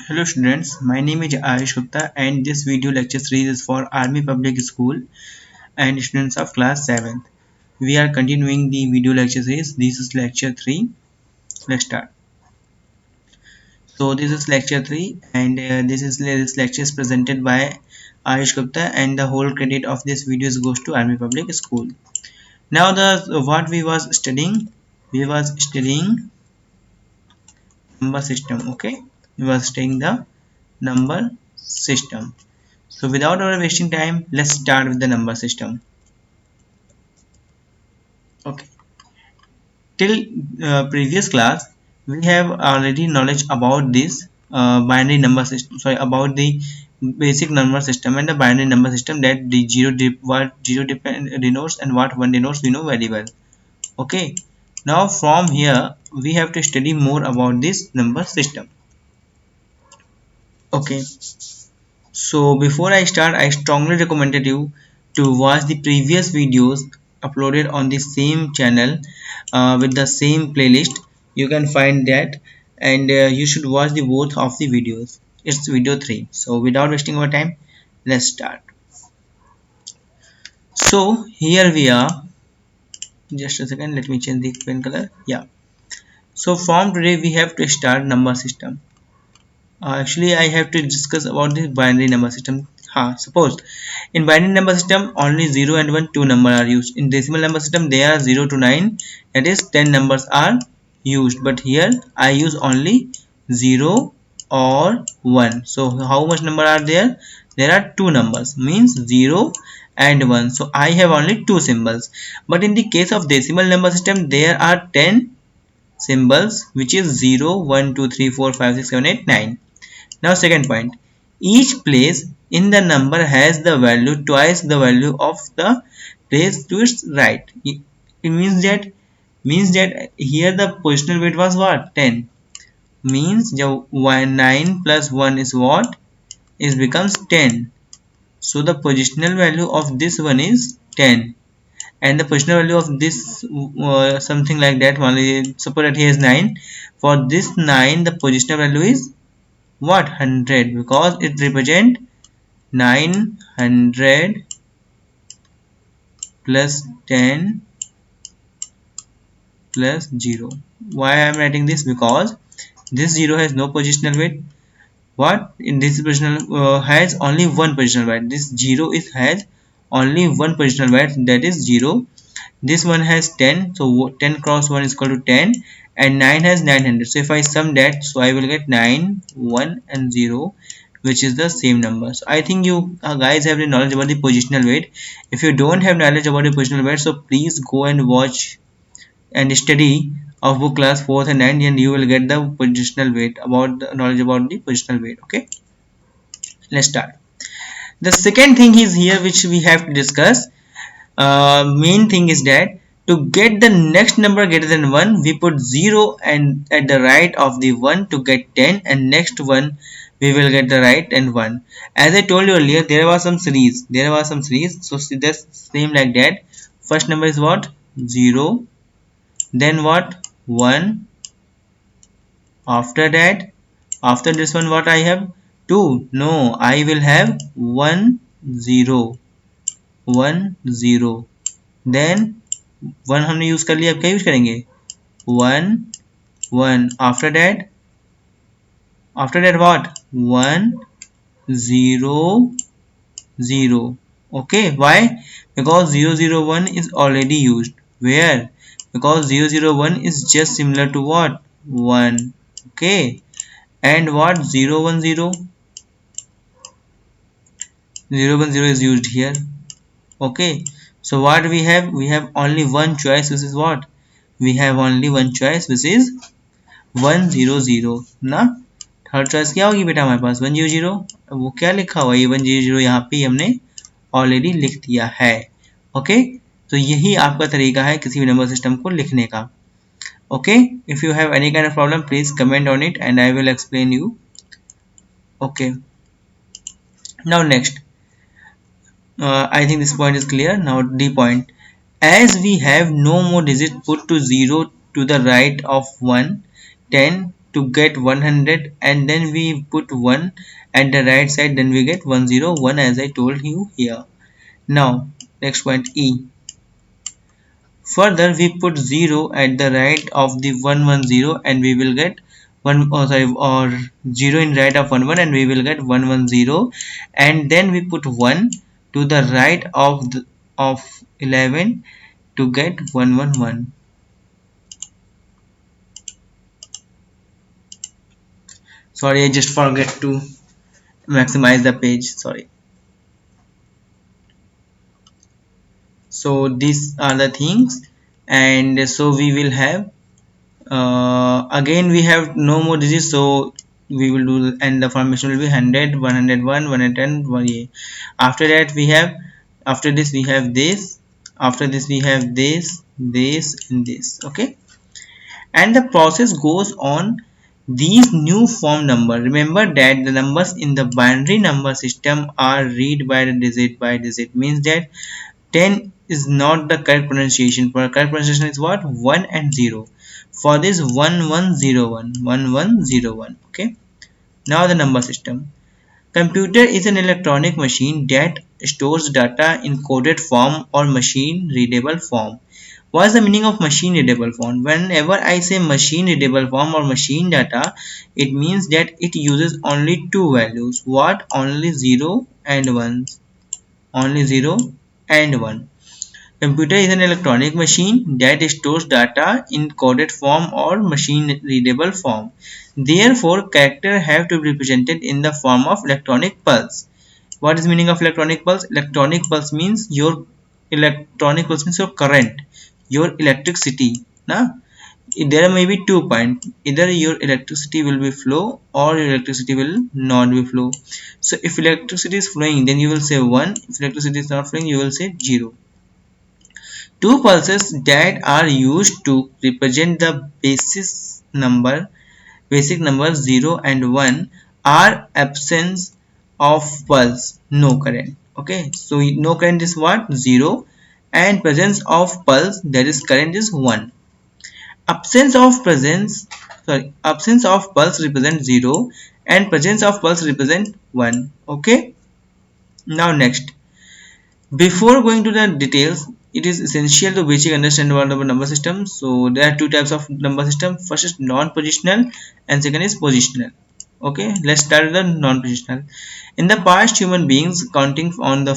Hello students, my name is Ayush Gupta and this video lecture series is for Army Public School and students of class 7th. We are continuing the video lecture series. This is lecture 3. Let's start. So this is lecture 3 and this lecture is presented by Ayush Gupta and the whole credit of this video goes to Army Public School. Now what we was studying? We was studying number system, okay? We was studying the number system. So without our wasting time, let's start with the number system. Okay. Till previous class, we have already knowledge about this binary number system. Sorry, about the basic number system and the binary number system, that the what zero denotes and what one denotes we know very well. Okay. Now from here we have to study more about this number system. Okay. So before I start, I strongly recommended you to watch the previous videos uploaded on the same channel with the same playlist. You can find that, and you should watch the both of the videos. It's video 3. So without wasting our time, let's start. So here we are. Just a second, let me change the pen color. Yeah. So from today we have to start number system. Actually, I have to discuss about the binary number system. Suppose in binary number system only 0 and 1 two numbers are used. In decimal number system there are 0 to 9, that is 10 numbers are used, but here I use only 0 or 1. So how much number are there? There are two numbers, means 0 and 1. So I have only two symbols. But in the case of decimal number system there are 10 symbols, which is 0, 1, 2, 3, 4, 5, 6, 7, 8, 9. Now second point, each place in the number has the value twice the value of the place to its right. It means that here the positional weight was what? 10. Means 9 plus 1 is what? It becomes 10. So the positional value of this one is 10. And the positional value of this something like that one, suppose that here is 9. For this 9 the positional value is what? 100, because it represent 900 plus 10 plus 0. Why I am writing this? Because this 0 has no positional weight. What? In this positional has only one positional weight. This 0 has only one positional weight, that is 0. This one has 10, so 10 cross 1 is equal to 10, and 9 has 900. So if I sum that, so I will get 9, 1 and 0, which is the same number. So I think you guys have the knowledge about the positional weight. If you don't have knowledge about the positional weight, so please go and watch and study of book class 4th and 9th, and you will get the positional weight, about the knowledge about the positional weight. Okay, let's start. The second thing is here which we have to discuss. Main thing is that to get the next number greater than 1, we put 0 and at the right of the 1 to get 10, and next one we will get the right and 1. As I told you earlier, there was some series. So that's same like that. First number is what? 0. Then what? 1. After that, after this one, what I have? 2. No, I will have 1 0. 1 0. Then 1 हमने use कर लिया, अब क्या use करेंगे? 1 1. After that what? 1 0 0. Okay, why? Because 0 0 1 is already used. Where? Because 0 0 1 is just similar to what? 1. Okay, and what? 0 1 0. 0 1 0 is used here. Okay, so what we have? We have only one choice, which is what? We have only one choice, which is 1 0 0 ना. Third choice क्या होगी बेटा हमारे पास? 1 0 0. वो क्या लिखा हुआ है? ये 1 0 0 यहाँ पे हमने ऑलरेडी लिख दिया है. ओके, तो यही आपका तरीका है किसी भी नंबर सिस्टम को लिखने का. Okay, if you have any kind of problem please comment on it and I will explain you. Okay, now next. I think this point is clear. Now D point. As we have no more digits put to 0 to the right of 1, 10 to get 100, and then we put 1 at the right side, then we get 101 as I told you here. Now next point, E. Further, we put 0 at the right of the 110, and we will get 1, or 0 in right of 11, and we will get 110, and then we put 1 to the right of 11 to get 111. Sorry, I just forget to maximize the page, sorry. So these are the things, and so we will have again we have no more digits, so we will do, and the formation will be 100, 101, 110, 1. After that we have, after this we have this, after this we have this, and this. Okay, and the process goes on. These new form number, remember that the numbers in the binary number system are read by the digit by digit, means that 10 is not the correct pronunciation. For correct pronunciation is what? 1 and 0. For this 1101, 1101. Okay. Now the number system. Computer is an electronic machine that stores data in coded form or machine readable form. What is the meaning of machine readable form? Whenever I say machine readable form or machine data, it means that it uses only two values. What? Only 0 and 1. Only 0 and 1. Computer is an electronic machine that stores data in coded form or machine readable form. Therefore, characters have to be represented in the form of electronic pulse. What is the meaning of electronic pulse? Electronic pulse means your current, your electricity. Now, there may be 2 points. Either your electricity will be flow or your electricity will not be flow. So if electricity is flowing, then you will say 1. If electricity is not flowing, you will say 0. Two pulses that are used to represent the basic numbers 0 and 1 are absence of pulse, no current. Okay, so no current is what? 0, and presence of pulse, that is current, is 1. Absence of pulse represents 0 and presence of pulse represent 1. Okay, now next, before going to the details, it is essential to basic understand about the number system. So there are two types of number system. First is non-positional and second is positional. Okay, let's start with the non-positional. In the past, human beings counting on the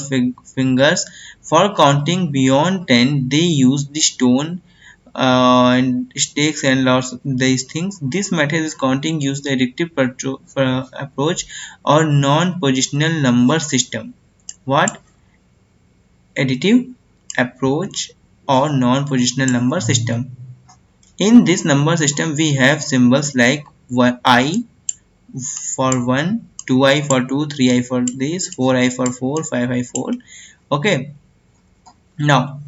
fingers. For counting beyond 10, they used the stone and stakes and lots of these things. This method is counting used the additive approach or non-positional number system. What? Additive approach or non-positional number system. In this number system, we have symbols like I for 1, 2i for 2, 3i for this, 4i for 4, 5i for. Okay. Now,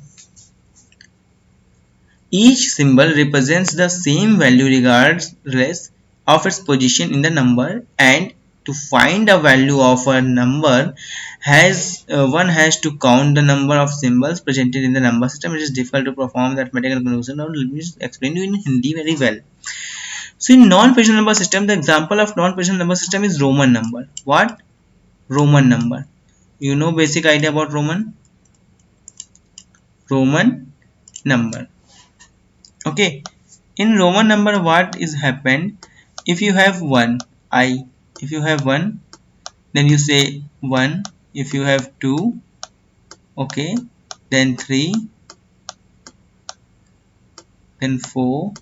each symbol represents the same value regardless of its position in the number, and to find a value of a number one has to count the number of symbols presented in the number system. It is difficult to perform that mathematical calculation. Now let me explain you in Hindi very well. So in non-positional number system, the example of non-positional number system is Roman number. What? Roman number. You know basic idea about Roman number. Okay, in Roman number, what is happened? If you have 1, I. If you have 1, then you say 1. If you have 2, okay, then 3, then 4,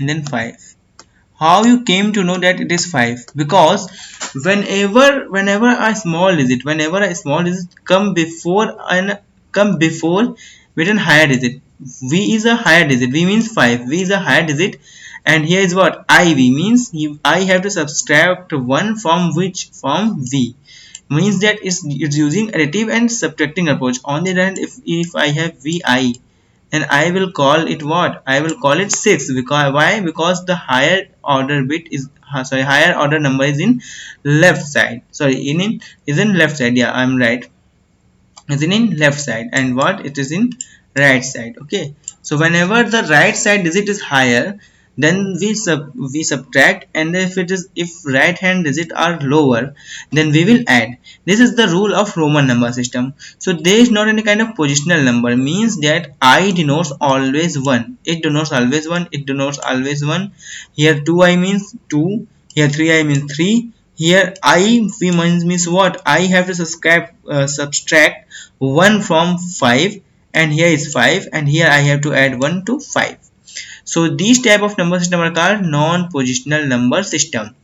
and then 5. How you came to know that it is 5? Because whenever a small digit come before with a higher digit, v is a higher digit, v means 5, v is a higher digit, and here is what? Iv means I have to subtract 1 from which? From v, means that it's using additive and subtracting approach. On the other hand, if I have vi, and I will call it what? I will call it 6. Because why? Because the higher order bit is higher order number is in left side. Sorry, is in left side. Yeah, I'm right. It's in left side, and what? It is in right side. Okay. So whenever the right side digit is higher, then we subtract, and if right hand digit are lower, then we will add. This is the rule of Roman number system. So there is not any kind of positional number, means that I denotes always 1. It denotes always 1. It denotes always 1. Here 2i means 2. Here 3i means 3. Here I v means what? I have to subtract 1 from 5, and here is 5, and here I have to add 1 to 5. So these type of number system are called non-positional number system.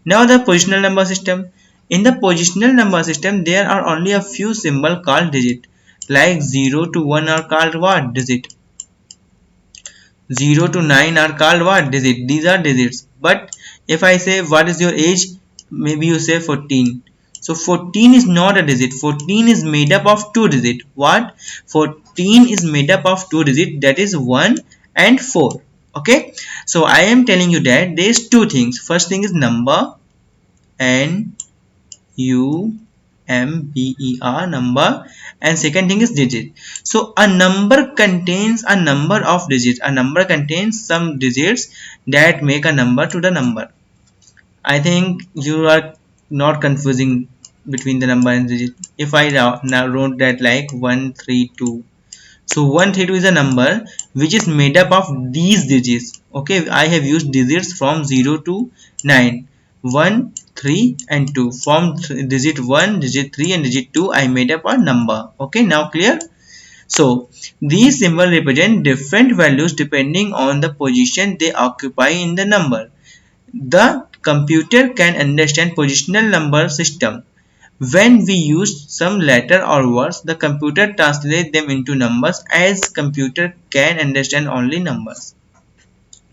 Now the positional number system. In the positional number system, there are only a few symbols called digit. Like 0 to 1 are called what? Digit. 0 to 9 are called what? Digit. These are digits. But if I say what is your age, maybe you say 14. So 14 is not a digit. 14 is made up of two digits. What? 14 is made up of two digits, that is 1 and 4. Okay. So I am telling you that there is two things. First thing is number, N U MBER, number, and second thing is digit. So a number contains a number of digits. A number contains some digits that make a number to the number. I think you are not confusing between the number and digit. If I now wrote that like 132, so 132 is a number which is made up of these digits. Okay, I have used digits from 0 to 9, 1, 3 and 2. From digit 1, digit 3 and digit 2 I made up a number. Okay, now clear? So these symbols represent different values depending on the position they occupy in the number. The computer can understand positional number system. When we use some letter or words, the computer translates them into numbers, as computer can understand only numbers.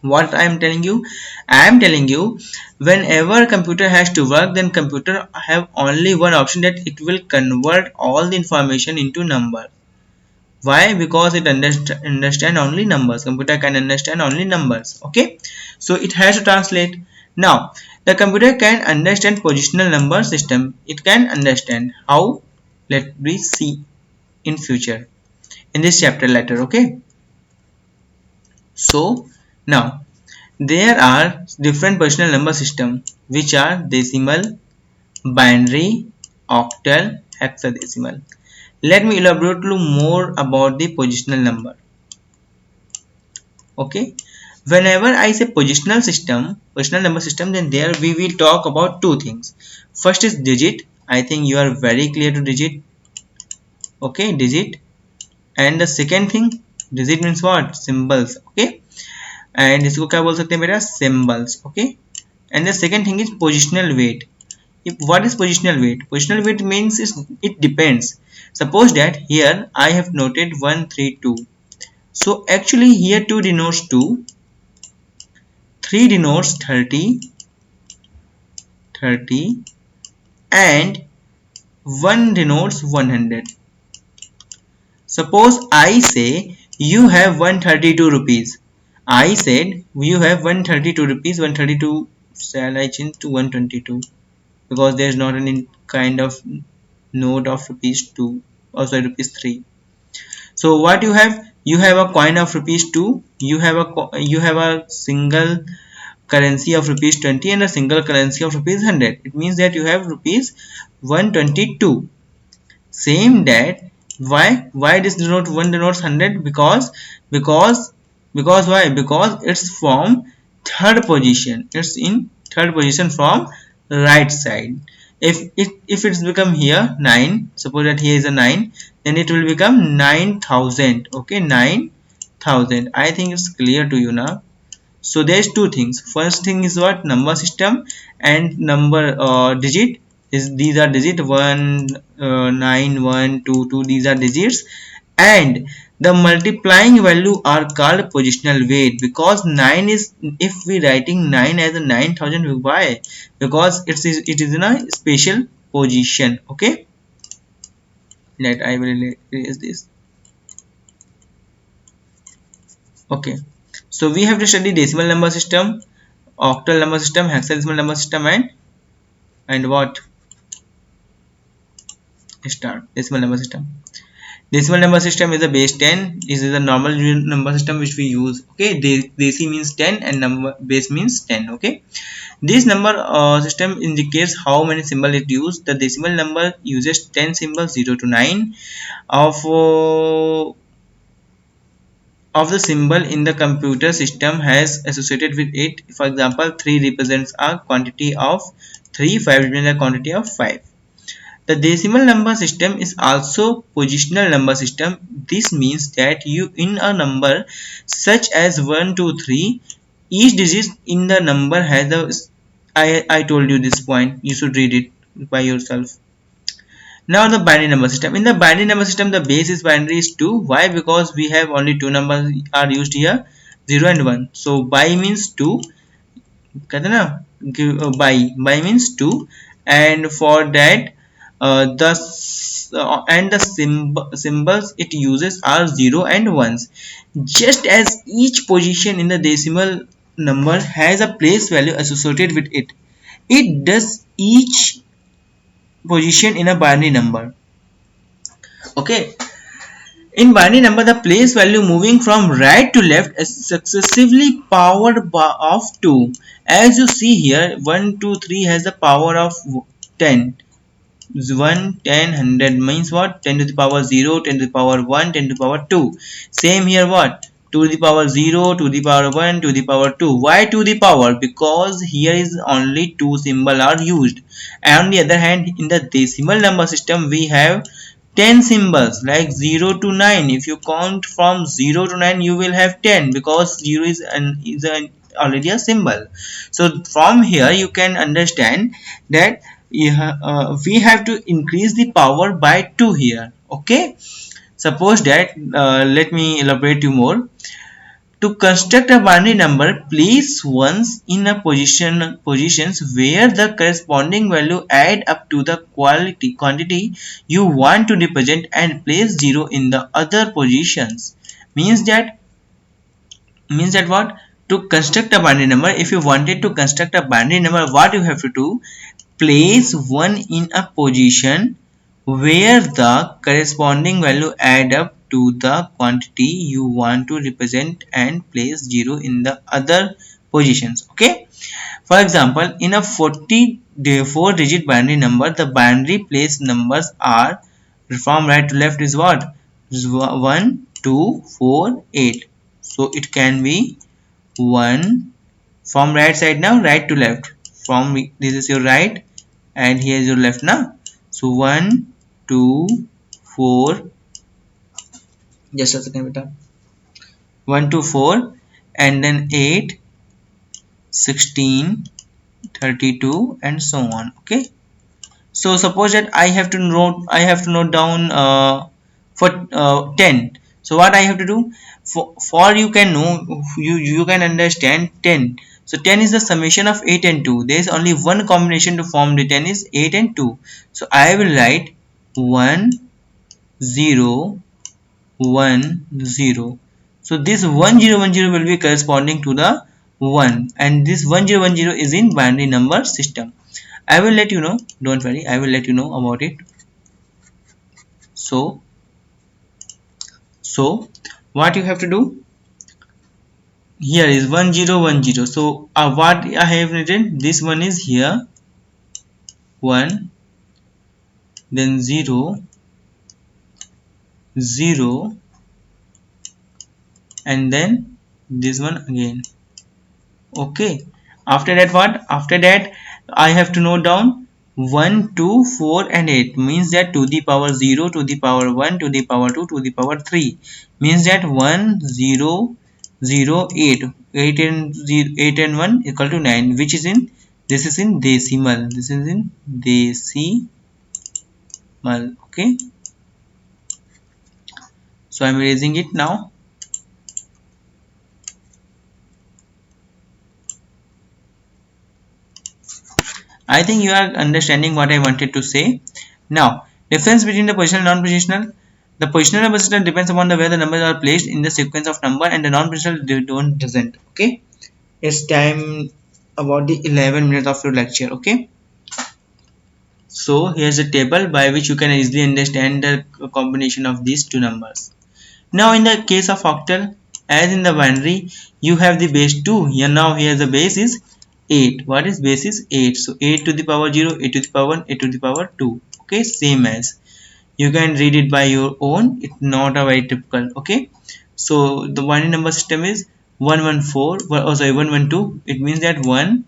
What I am telling you? I am telling you, whenever computer has to work, then computer have only one option, that it will convert all the information into number. Why? Because it understand only numbers. Computer can understand only numbers. Okay, so it has to translate. Now the computer can understand positional number system. It can understand how. Let me see in future in this chapter later. Okay, so now there are different positional number system, which are decimal, binary, octal, hexadecimal. Let me elaborate more about the positional number. Okay, whenever I say positional number system, then there we will talk about two things. First is digit. I think you are very clear to digit. Okay, digit. And the second thing, digit means what? Symbols. Okay, and इसको क्या बोल सकते हैं बेटा? Symbols. Okay, and the second thing is positional weight. What is positional weight? Positional weight means it depends. Suppose that here I have noted 1, 3, 2. So actually here 2 denotes 2, 3 denotes 30, 30, and 1 denotes 100. Suppose I say you have 132 rupees. I said you have 132 rupees. 132 shall I change to 122, because there is not any kind of note of rupees 2, or sorry, rupees 3. So what you have? You have a coin of rupees 2. You have a single currency of rupees 20 and a single currency of rupees 100. It means that you have rupees 122. Same that, why this denote 1 denotes 100? Because why? Because it's from third position. It's in third position from right side. If it's become here 9, suppose that here is a 9, then it will become 9,000. Okay, 9,000. I think it's clear to you now. So there's two things. First thing is what? Number system, and number digit is, these are digit 1, 9, 1, 2, 2. These are digits, and the multiplying value are called positional weight, because 9 is, if we writing 9 as a 9,000, why? Because it is in a special position. Okay, let I will erase this. Okay, so we have to study decimal number system, octal number system, hexadecimal number system, and what? Star decimal number system. Decimal number system is a base 10. This is a normal number system which we use. Okay, deci means 10 and number base means 10. Okay, this number system indicates how many symbols it uses. The decimal number uses 10 symbols 0 to 9 of the symbol in the computer system has associated with it. For example, 3 represents a quantity of 3, 5 represents a quantity of 5. The decimal number system is also positional number system. This means that you in a number such as 1, 2, 3, each digit in the number has a I told you this point. You should read it by yourself. Now the binary number system. In the binary number system, the base is binary is 2. Why? Because we have only two numbers are used here, 0 and 1. So by means 2. कहते ना by means 2, and for that the symbols it uses are 0 and 1s. Just as each position in the decimal number has a place value associated with it, it does each position in a binary number. Okay, in binary number, the place value moving from right to left is successively powered of 2. As you see here, 1, 2, 3 has the power of 10. 1, 10, 100 means what? 10 to the power 0, 10 to the power 1, 10 to the power 2. Same here what? 2 to the power 0, 2 to the power 1, 2 to the power 2. Why 2 to the power? Because here is only 2 symbol are used. And on the other hand, in the decimal number system, we have 10 symbols like 0 to 9. If you count from 0 to 9, you will have 10 because 0 is already a symbol. So from here you can understand that we have to increase the power by 2 here. Okay, suppose that let me elaborate you more. To construct a binary number, place ones in a positions where the corresponding value add up to the quantity you want to represent, and place 0 in the other positions. Means that what? To construct a binary number, if you wanted to construct a binary number, what you have to do? Place 1 in a position where the corresponding value add up to the quantity you want to represent, and place 0 in the other positions. Okay, for example, in a 4 digit binary number, the binary place numbers are from right to left is what? 1, 2, 4, 8. So it can be 1 from right side, now right to left. From this is your right and here is your left now. So 1, 2, 4, just a second beta, 1 to 4, and then 8, 16, 32, and so on. Okay, so suppose that I have to note down for 10. So what I have to do? For you can know, you can understand 10. So 10 is the summation of 8 and 2. There is only one combination to form the 10 is 8 and 2. So I will write 1, 0, 1, 0. So this 1, 0, 1, 0 will be corresponding to the 1, and this 1, 0, 1, 0 is in binary number system. I will let you know, don't worry, I will let you know about it. So what you have to do? Here is 1, 0, 1, 0. So what I have written, this one is here 1, then 0, 0, and then this one again. Okay, after that what? After that I have to note down 1, 2, 4, and 8. Means that to the power 0, to the power 1, to the power 2, to the power 3. Means that 1, 0, 0, 8. 8 and 0, 8 and 1 equal to 9, which is in, this is in decimal. This is in decimal. Okay, so I am erasing it now. I think you are understanding what I wanted to say. Now, difference between the positional and non-positional. The positional number system depends upon the where the numbers are placed in the sequence of number, and the non-positional doesn't. Okay, it's time about the 11 minutes of your lecture. Okay, So here's a table by which you can easily understand the combination of these two numbers. Now in the case of octal, as in the binary, you have the base 2. Here now here the base is 8. What is base is 8? So 8 to the power 0, 8 to the power 1, 8 to the power 2. Okay, same as. You can read it by your own. It's not a very typical. Okay, so the binary number system is 114. Oh sorry, 112. It means that 1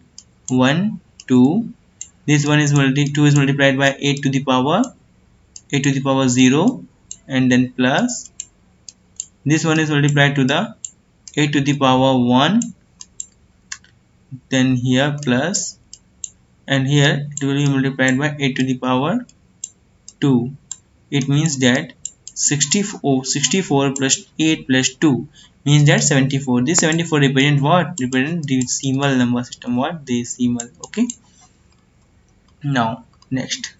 1 2. This one is 2 is multiplied by 8 to the power 0, and then plus this one is multiplied to the 8 to the power 1, then here plus, and here it will be multiplied by 8 to the power 2. It means that 64 plus 8 plus 2 means that 74. This 74 represent what? Represent decimal number system. What? Decimal. Okay. Now next,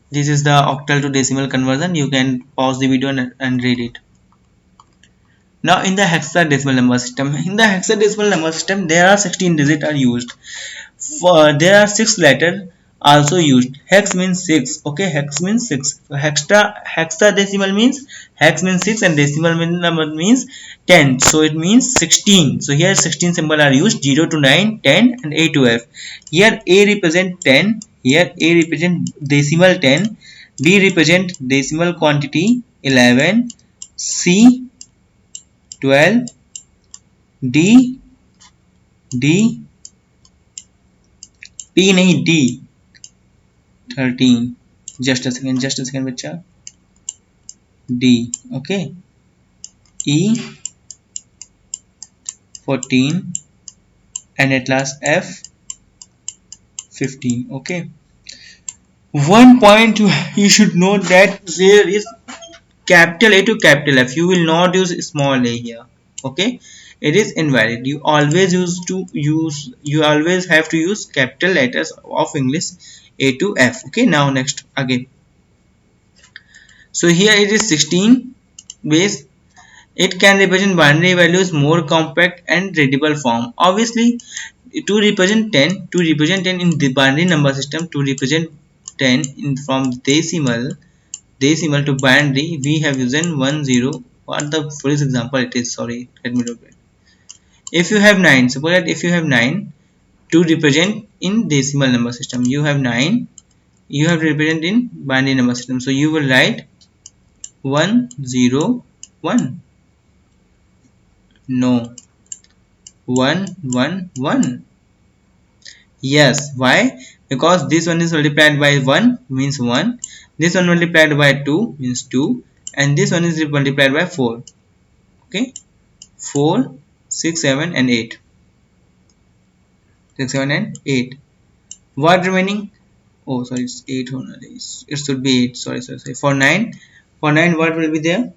this is the octal to decimal conversion. You can pause the video and read it. Now in the hexadecimal number system, there are 16 digits are used. There are 6 letters also used. Hex means 6. Okay, hex means 6. So hexadecimal means 6 and decimal number means 10. So it means 16. So here 16 symbol are used, 0 to 9, 10 and A to F. Here A represent 10. Here A represent decimal 10. B represent decimal quantity 11. C 12. D P नहीं D 13. just a second बच्चा. D. Okay. E 14 and at last F 15. Okay. One point you should know that there is capital A to capital F. You will not use small a here. Okay, it is invalid. You always have to use capital letters of English A to F. Okay, now next again. So here it is 16 base. It can represent binary values more compact and readable form. Obviously, to represent 10 in the binary number system, to represent 10 in from decimal to binary, we have used 1 0. What the first example it is? Sorry, let me look at. If you have 9, suppose that if you have 9 to represent in decimal number system, you have 9, you have to represent in binary number system. So you will write 1 0 1. No, 1 1 1. Yes, why? Because this one is multiplied by 1 means 1, this one multiplied by 2 means 2, and this one is multiplied by 4. Okay, 4 6 7 and 8. 6 7 and 8. What remaining? Oh sorry, it's 8 only. It should be 8. Sorry. For 9 what will be there?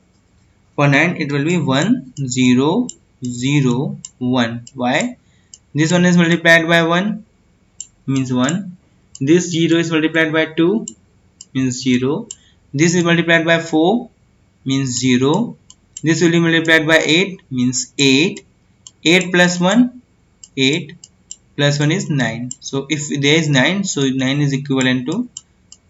For 9 it will be 1 0 0 1. Why? This one is multiplied by 1 means 1, this 0 is multiplied by 2 means 0, this is multiplied by 4 means 0, this will be multiplied by 8 means 8, 8 plus 1 8 plus 1 is 9. So if there is 9, so 9 is equivalent to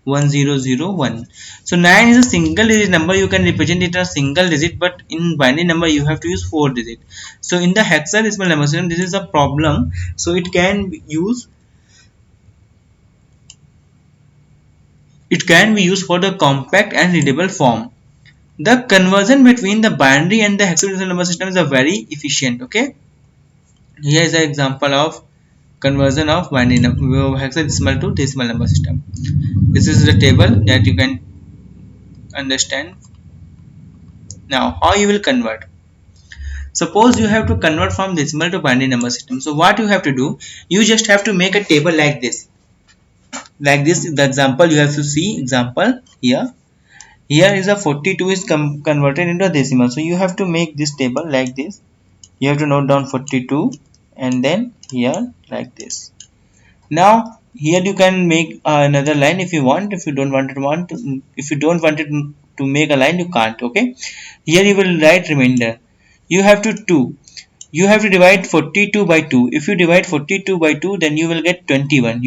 1001. So 9 is a single digit number. You can represent it as single digit, but in binary number you have to use 4 digit. So in the hexadecimal number system, this is a problem. So it can be used for the compact and readable form. The conversion between the binary and the hexadecimal number system is a very efficient. Okay, here is an example of conversion of binary hexadecimal to decimal number system. This is the table that you can understand. Now how you will convert? Suppose you have to convert from decimal to binary number system. So what you have to do, you just have to make a table like this. The example you have to see. Example here is a 42 is converted into a decimal. So you have to make this table like this. You have to note down 42 and then here like this. Now here you can make another line if you want. If you don't want it to make a line, you can't. Okay, here you will write remainder. You have to divide 42 by 2. If you divide 42 by 2, then you will get 21.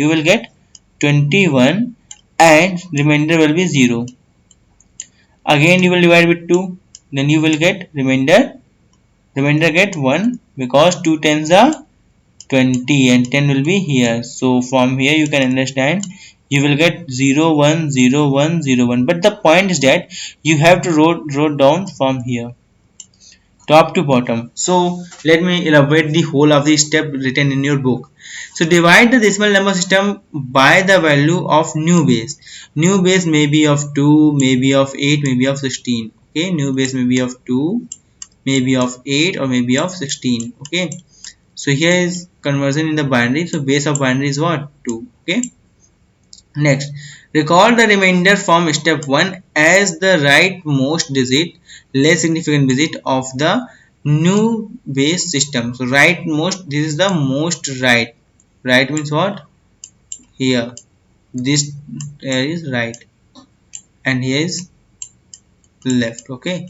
21 and remainder will be 0. Again you will divide with 2, then you will get remainder get 1 because 2 tens are 20 and 10 will be here. So from here you can understand you will get 0 1 0 1 0 1, but the point is that you have to wrote down from here top to bottom. So let me elaborate the whole of the step written in your book. So divide the decimal number system by the value of new base. New base may be of 2, maybe of 8, maybe of 16. Okay, new base may be of 2, maybe of 8, or maybe of 16. Okay, so here is conversion in the binary. So base of binary is what? 2. Okay, next, recall the remainder from step 1 as the rightmost digit, less significant digit of the new base system. So rightmost, this is the most right. Right means what? Here. This here is right and here is left. Okay.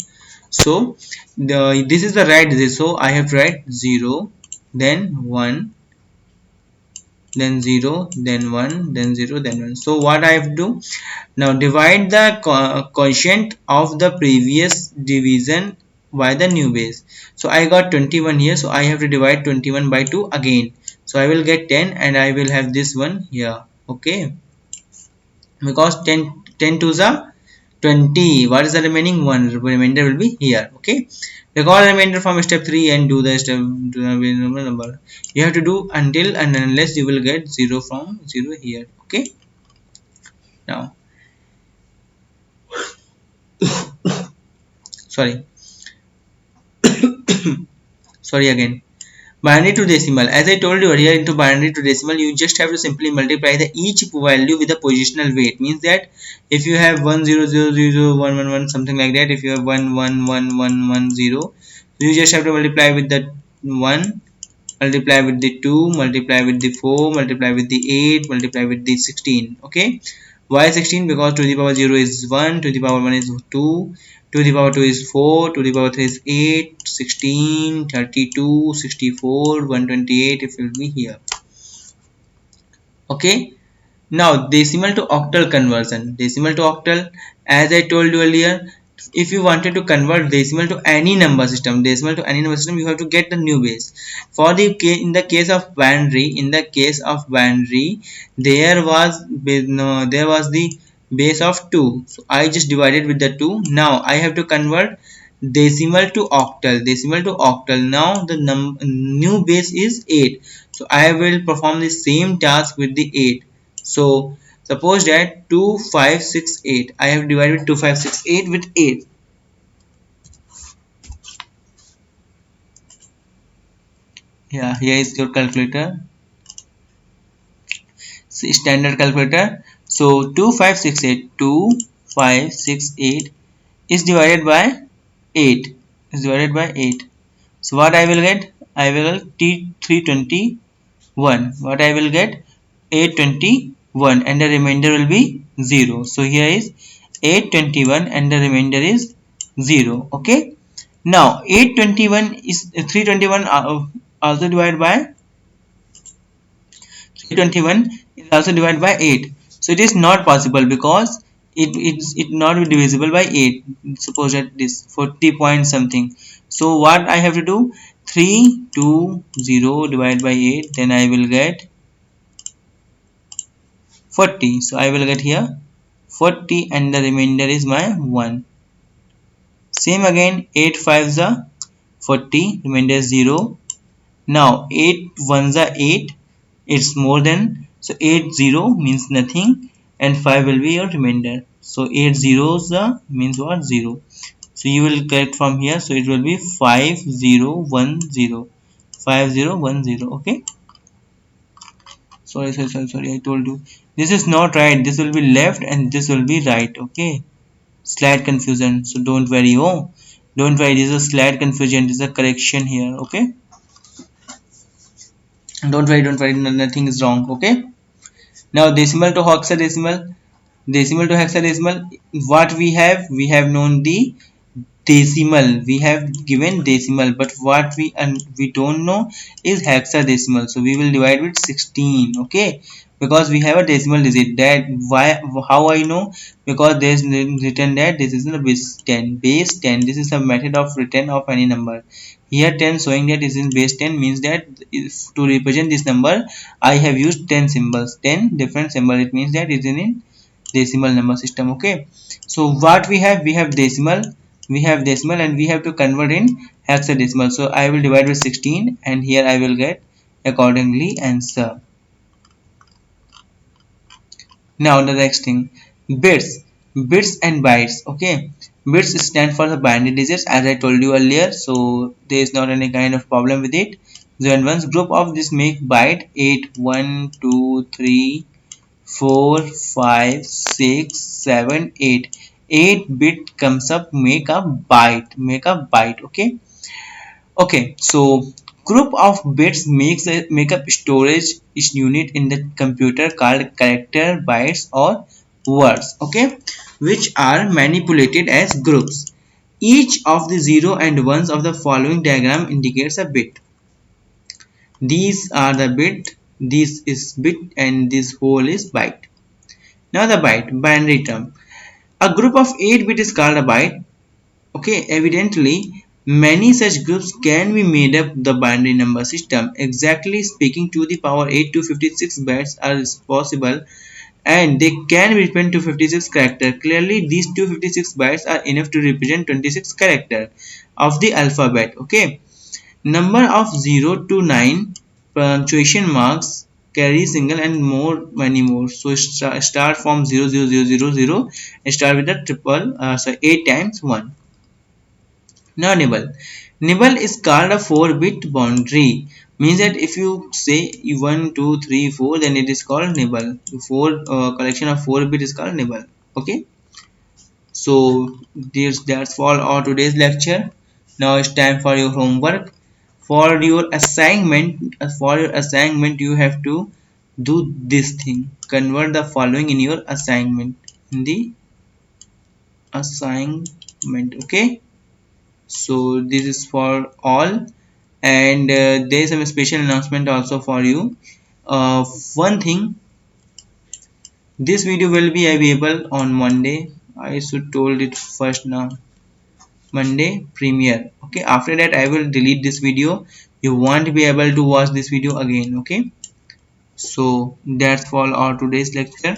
So this is the right digit. So I have to write 0, then 1, then 0, then 1, then 0, then 1. So what I have to do? Now divide the quotient of the previous division by the new base. So I got 21 here, so I have to divide 21 by 2 again. So I will get 10 and I will have this one here. Okay, because 10 to the 20. What is the remaining one? Remainder will be here. Okay, recall remainder from step 3 and do the step to the number. You have to do until and unless you will get 0 from 0 here. Okay, now sorry sorry again. Binary to decimal. As I told you earlier, into binary to decimal, you just have to simply multiply the each value with the positional weight. Means that if you have 1 0 0 0 0 1 1 1 something like that, if you have 1 1 1 1 1 0, you just have to multiply with the 1, multiply with the 2, multiply with the 4, multiply with the 8, multiply with the 16. Okay, why 16? Because to the power 0 is 1, to the power 1 is 2, to the power 2 is 4, to the power 3 is 8, 16, 32, 64, 128 if it will be here. Okay, now decimal to octal conversion. Decimal to octal, as I told you earlier, if you wanted to convert decimal to any number system, you have to get the new base. For the in the case of binary, there was the base of 2. So I just divided with the 2. Now I have to convert decimal to octal. Now the new base is 8. So I will perform the same task with the 8. So suppose that 2568, I have divided 2568 with 8. Yeah, here is your calculator, standard calculator. So 2568 is divided by 8. So what I will get? I will get T321. What I will get? 821 and the remainder will be 0. So here is 821 and the remainder is 0. Okay. Now 821 is 321 also divided by 321 is also divided by 8. So it is not possible because it not be divisible by 8. Suppose that this 40 point something. So what I have to do? 320 divided by 8, then I will get 40. So I will get here 40 and the remainder is my 1. Same again, 8 5s are 40, remainder is 0. Now 8 1s are 8, it's more than, so 8 0 means nothing and 5 will be your remainder. So 8 zeros means what? 0. So you will get from here, so it will be 5010. 5010. Okay, sorry, I told you this is not right. This will be left and this will be right. Okay, slight confusion, so don't worry. Oh, don't worry, this is a slight confusion, this is a correction here. Okay, don't worry, nothing is wrong. Okay, now decimal to hexadecimal, what we have known the decimal, we have given decimal, but what we don't know is hexadecimal. So we will divide with 16. Okay, because we have a decimal digit. That why, how I know? Because there is written that this is a base 10. This is a method of return of any number. Here 10 showing that this is base 10 means that if to represent this number I have used 10 symbols, 10 different symbols. It means that it is in decimal number system. Okay, so what we have decimal, and we have to convert in hexadecimal. So I will divide with 16 and here I will get accordingly answer. Now the next thing, bits, and bytes. Okay, bits stand for the binary digits as I told you earlier, so there is not any kind of problem with it. Then once group of this make byte 8, 1, 2, 3, 4, 5, 6, 7, 8. 8 bit comes up, make a byte. Okay, so group of bits make up storage is unit in the computer called character, bytes or words. Okay, which are manipulated as groups. Each of the 0 and 1s of the following diagram indicates a bit. These are the bit, this is bit, and this whole is byte. Now the byte, binary term. A group of 8 bit is called a byte. Okay, evidently many such groups can be made up the binary number system. Exactly speaking, to the power 8 to 56 bytes are possible, and they can represent 256 character. Clearly these 256 bytes are enough to represent 26 character of the alphabet. Okay, number of 0 to 9 punctuation marks carry single and many more. So start from 00000 and start with the triple, 8 times 1. Now nibble. Nibble is called a 4-bit boundary. Means that if you say 1, 2, 3, 4, then it is called nibble. Collection of 4 bit is called nibble. Okay. So that's all our today's lecture. Now it's time for your homework. For your assignment, you have to do this thing. Convert the following in your assignment. In the assignment. Okay. So this is for all, and there is some special announcement also for you. One thing, this video will be available on Monday. I should told it first now. Monday premiere. Okay, after that I will delete this video. You won't be able to watch this video again. Okay, so that's all our today's lecture.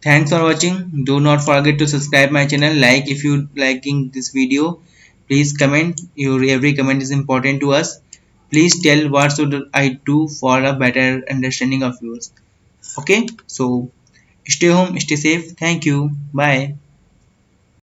Thanks for watching. Do not forget to subscribe my channel. Like if you liking this video. Please comment. Your every comment is important to us. Please tell what should I do for a better understanding of yours. Okay. So stay home, stay safe. Thank you. Bye.